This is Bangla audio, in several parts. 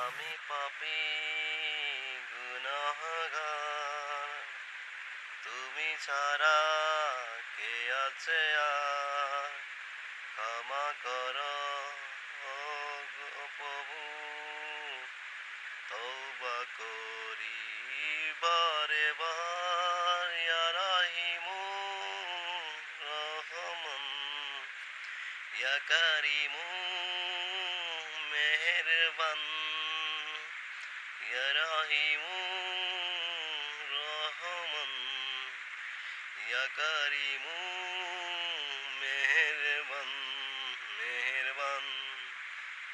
আমি পাপী গুনাহগার, তুমি ছাড়া কে আছে আর? ক্ষমা করো ও গো প্রভু, তওবা করি বারে বার। ইয়া রাহিমু রহমান, ইয়া কারিমু মেহেরবান, ইয়া রাহিমু রহমান, ইয়া কারিমু মেহেরবান, মেহেরবান,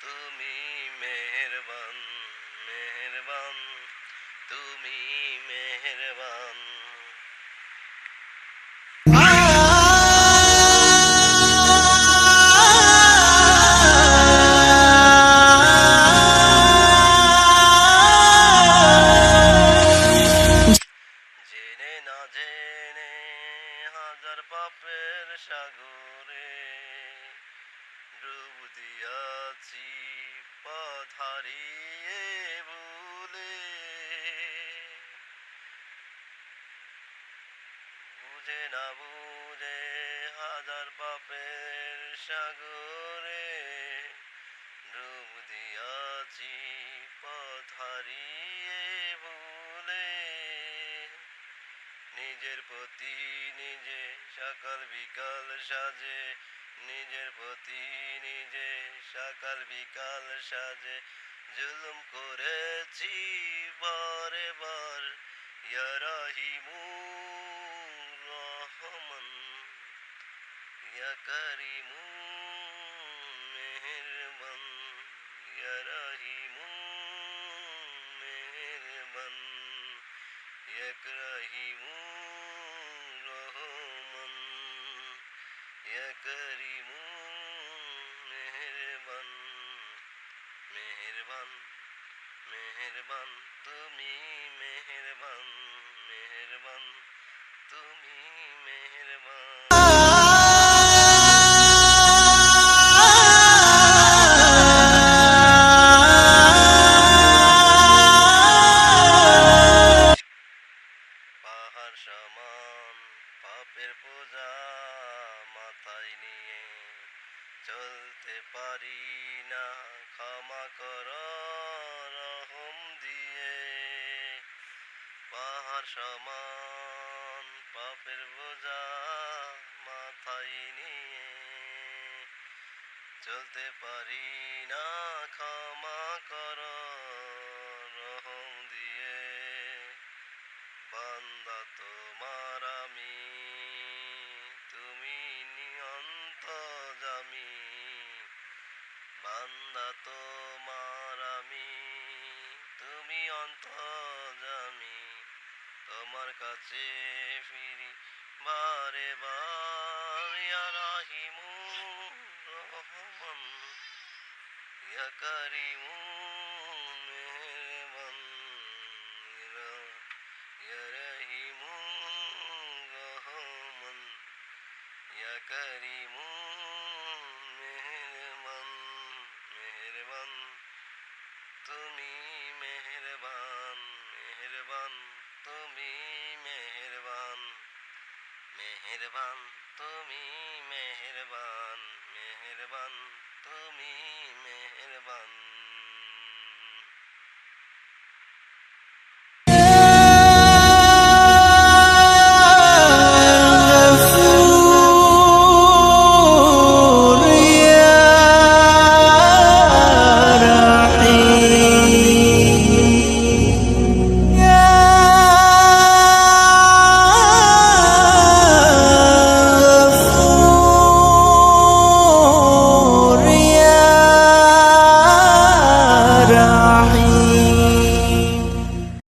তুমি মেহেরবান, মেহেরবান, তুমি মেহেরবান। জেনে না জেনে হাজার পাপের সাগরে ডুব দিয়াছি পথ হারিয়ে ভুলে। বুঝে না বুঝে হাজার পাপের সাগরে ডুব দিয়াছি পথ হারিয়ে ভুলে। নিজের প্রতি নিজে সকাল বিকাল সাজে, নিজের প্রতি নিজে সকাল বিকাল সাজে জুলুম করেছি বারে বার। ইয়া রাহিমু রহমান, ইয়া কারিমু মেহেরবান, ইয়া রাহিমু মেহেরবান, ইয়া রাহিমু রহমান, ইয়া কারিমু মেহেরবান, মেহেরবান, মেহেরবান, তুমি মেহেরবান, মেহেরবান, তুমি মেহেরবান। পাহাড় সমান পাপের বোঝা মাথায় নিয়ে চলতে পারি না, ক্ষমা কর রহম দিয়ে। পাহাড় সমান পাপের বোঝা মাথায় নিয়ে চলতে পারি না, ক্ষমা কর রহম দিয়ে। বান্দা তোমার আমি, তুমি অন্তর্যামী। বান্দা তোমার আমি, তুমি অন্তর্যামী। তোমার কাছে ফিরি বারে বার। ইয়া রাহিমু রহমান, ইয়া কারিমু মেহেরবান, ইয়া রাহিমু রহমান, ইয়া কারিমু মেহেরবান, মেহেরবান, তুমি মেহেরবান, মেহেরবান, তুমি মেহেরবান, মেহেরবান, তুমি মেহেরবান, মেহেরবান, তুমি মেহেরবান।